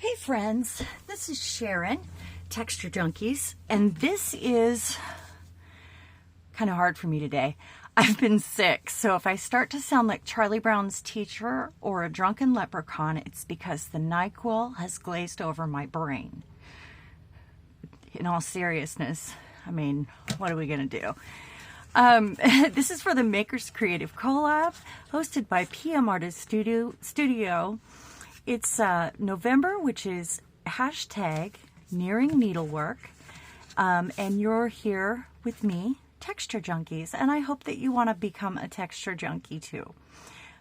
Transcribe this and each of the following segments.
Hey friends, this is Cheran, TextureJunkies, and this is kind of hard for me today. I've been sick, so if I start to sound like Charlie Brown's teacher or a drunken leprechaun, it's because the NyQuil has glazed over my brain. In all seriousness, I mean, what are we gonna do? This is for the Makers Creative Collab, hosted by PM Artist Studio. It's November, which is hashtag nearing needlework, and you're here with me, Texture Junkies, and I hope that you want to become a texture junkie too.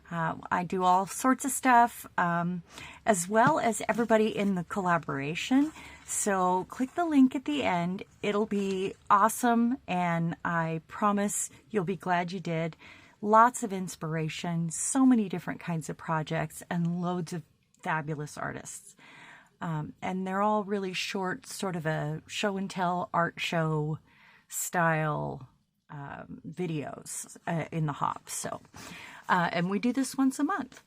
I do all sorts of stuff, as well as everybody in the collaboration. So click the link at the end. It'll be awesome, and I promise you'll be glad you did. Lots of inspiration, so many different kinds of projects, and loads of fabulous artists. And they're all really short, sort of a show and tell art show style videos in the hop. So, and we do this once a month.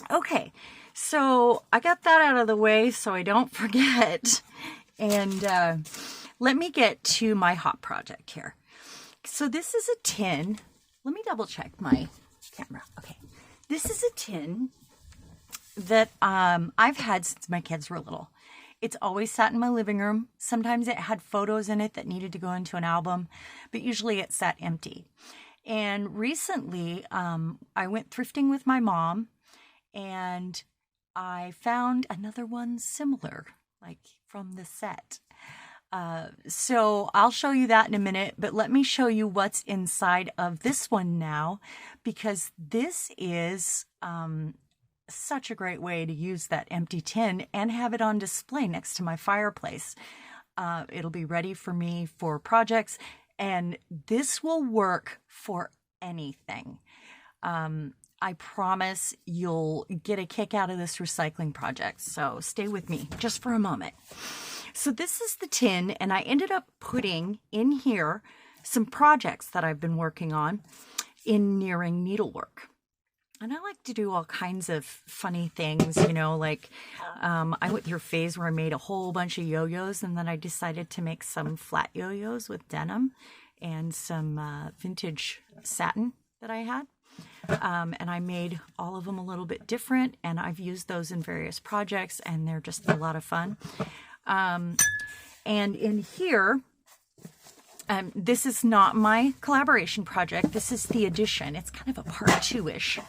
Okay, so I got that out of the way so I don't forget. And let me get to my hop project here. So this is a tin. Let me double check my camera. Okay, this is a tin that I've had since my kids were little. It's always sat in my living room. Sometimes it had photos in it that needed to go into an album, but usually it sat empty. And recently, I went thrifting with my mom, and I found another one similar, like from the set. So I'll show you that in a minute, but let me show you what's inside of this one now, because this is such a great way to use that empty tin and have it on display next to my fireplace. It'll be ready for me for projects, and this will work for anything. I promise you'll get a kick out of this recycling project, so stay with me just for a moment. So this is the tin, and I ended up putting in here some projects that I've been working on in nearing needlework. And I like to do all kinds of funny things, you know, like I went through a phase where I made a whole bunch of yo-yos, and then I decided to make some flat yo-yos with denim and some vintage satin that I had. And I made all of them a little bit different, and I've used those in various projects, and they're just a lot of fun. And in here, this is not my collaboration project. This is the edition. It's kind of a part two-ish.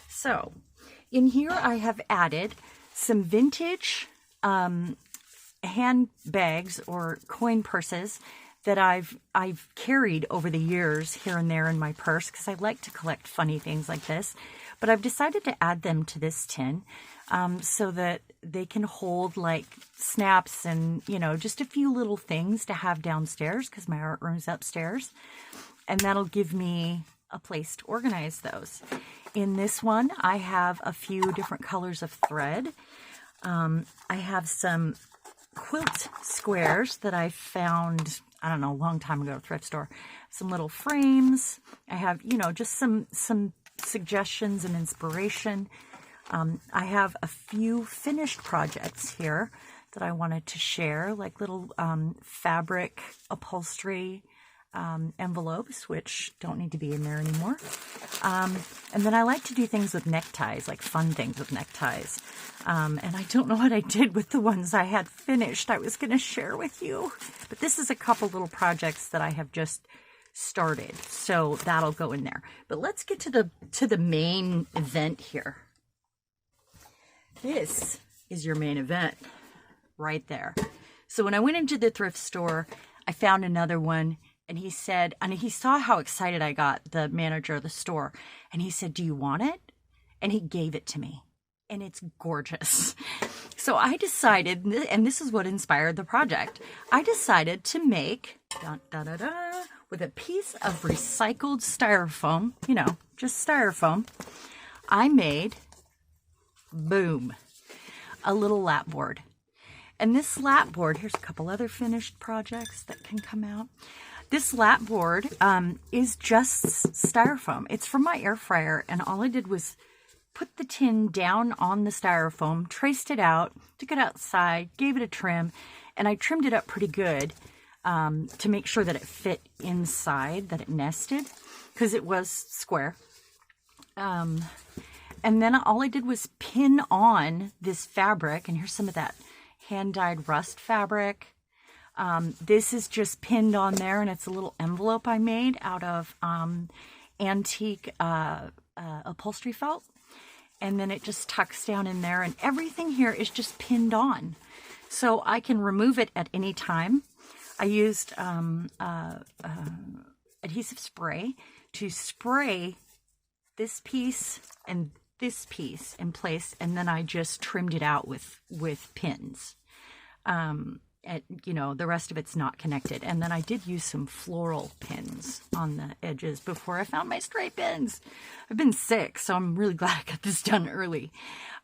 So in here I have added some vintage handbags or coin purses that I've carried over the years here and there in my purse, because I like to collect funny things like this. But I've decided to add them to this tin so that they can hold like snaps and, you know, just a few little things to have downstairs, because my art room's upstairs. And that'll give me a place to organize those. In this one, I have a few different colors of thread. I have some quilt squares that I found, I don't know, a long time ago at a thrift store. Some little frames. I have, you know, just some suggestions and inspiration. I have a few finished projects here that I wanted to share, like little fabric upholstery envelopes, which don't need to be in there anymore. And then I like to do things with neckties, like fun things with neckties. And I don't know what I did with the ones I had finished. I was going to share with you, but this is a couple little projects that I have just started, so that'll go in there. But let's get to the main event here. This is your main event right there. So when I went into the thrift store, I found another one, and he said, and he saw how excited I got, the manager of the store, and he said, "Do you want it?" And he gave it to me, and it's gorgeous. So I decided, and this is what inspired the project, I decided to make, with a piece of recycled styrofoam, you know, just styrofoam, I made, boom, a little lap board. And this lap board, here's a couple other finished projects that can come out. This lap board is just styrofoam. It's from my air fryer, and all I did was put the tin down on the styrofoam, traced it out, took it outside, gave it a trim, and I trimmed it up pretty good to make sure that it fit inside, that it nested, because it was square. And then all I did was pin on this fabric, and here's some of that hand-dyed rust fabric. This is just pinned on there, and it's a little envelope I made out of antique upholstery felt. And then it just tucks down in there, and everything here is just pinned on. So I can remove it at any time. I used adhesive spray to spray this piece and this piece in place, and then I just trimmed it out with pins. You know, the rest of it's not connected. And then I did use some floral pins on the edges before I found my straight pins. I've been sick, so I'm really glad I got this done early.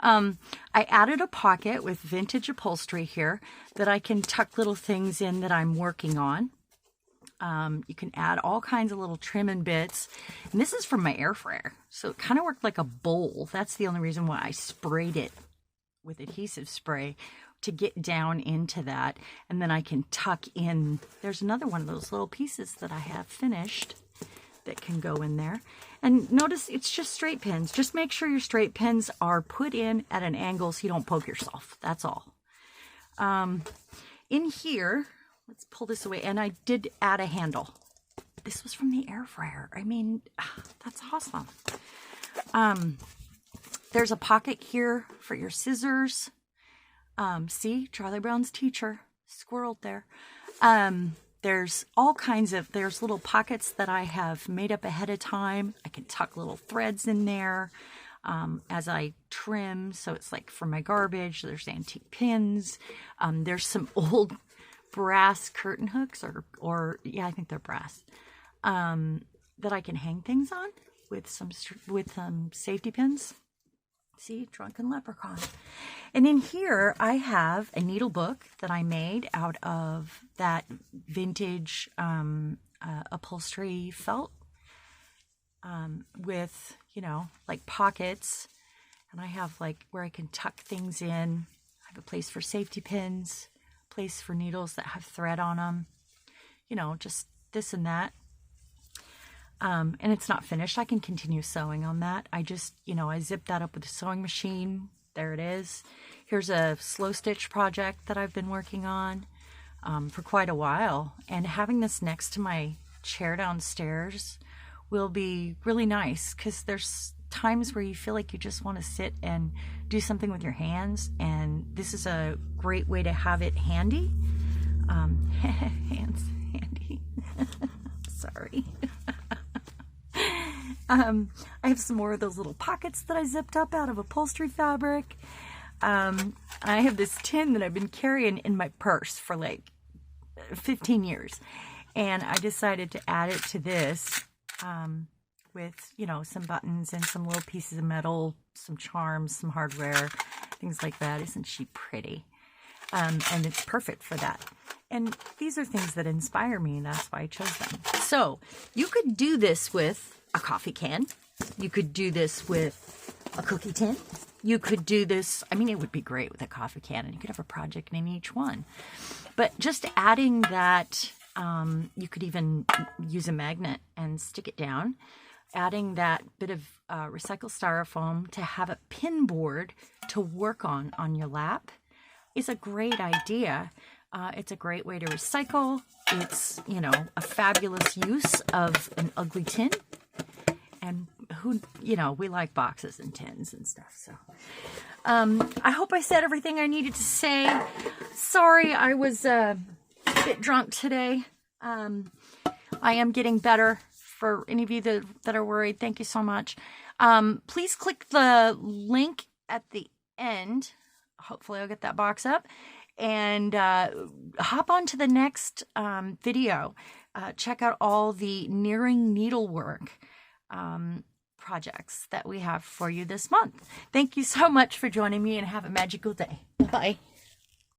I added a pocket with vintage upholstery here that I can tuck little things in that I'm working on. You can add all kinds of little trim and bits. And this is from my air fryer, so it kind of worked like a bowl. That's the only reason why I sprayed it with adhesive spray, to get down into that. And then I can tuck in, there's another one of those little pieces that I have finished that can go in there. And notice it's just straight pins. Just make sure your straight pins are put in at an angle so you don't poke yourself. That's all. In here, let's pull this away. And I did add a handle. This was from the air fryer. I mean, that's awesome. There's a pocket here for your scissors. See, Charlie Brown's teacher squirreled there. There's all kinds of, there's little pockets that I have made up ahead of time. I can tuck little threads in there as I trim. So it's like for my garbage, there's antique pins. There's some old brass curtain hooks or yeah, I think they're brass, that I can hang things on with some safety pins. See, drunken leprechaun. And in here, I have a needle book that I made out of that vintage upholstery felt with, you know, like pockets. And I have like where I can tuck things in. I have a place for safety pins, a place for needles that have thread on them. You know, just this and that. And it's not finished. I can continue sewing on that. I just, you know, I zip that up with a sewing machine. There it is. Here's a slow stitch project that I've been working on for quite a while. And having this next to my chair downstairs will be really nice, because there's times where you feel like you just want to sit and do something with your hands. And this is a great way to have it handy. Hands handy. Sorry. I have some more of those little pockets that I zipped up out of upholstery fabric. I have this tin that I've been carrying in my purse for like 15 years. And I decided to add it to this with, you know, some buttons and some little pieces of metal, some charms, some hardware, things like that. Isn't she pretty? And it's perfect for that. And these are things that inspire me, and that's why I chose them. So you could do this with a coffee can. You could do this with a cookie tin. You could do this, I mean, it would be great with a coffee can, and you could have a project in each one. But just adding that, you could even use a magnet and stick it down. Adding that bit of recycled styrofoam to have a pin board to work on your lap is a great idea. It's a great way to recycle. It's, you know, a fabulous use of an ugly tin. And who, you know, we like boxes and tins and stuff. So I hope I said everything I needed to say. Sorry, I was a bit drunk today. I am getting better. For any of you that are worried, thank you so much. Please click the link at the end. Hopefully I'll get that box up. And hop on to the next video. Check out all the nearing needlework projects that we have for you this month. Thank you so much for joining me, and have a magical day. Bye-bye.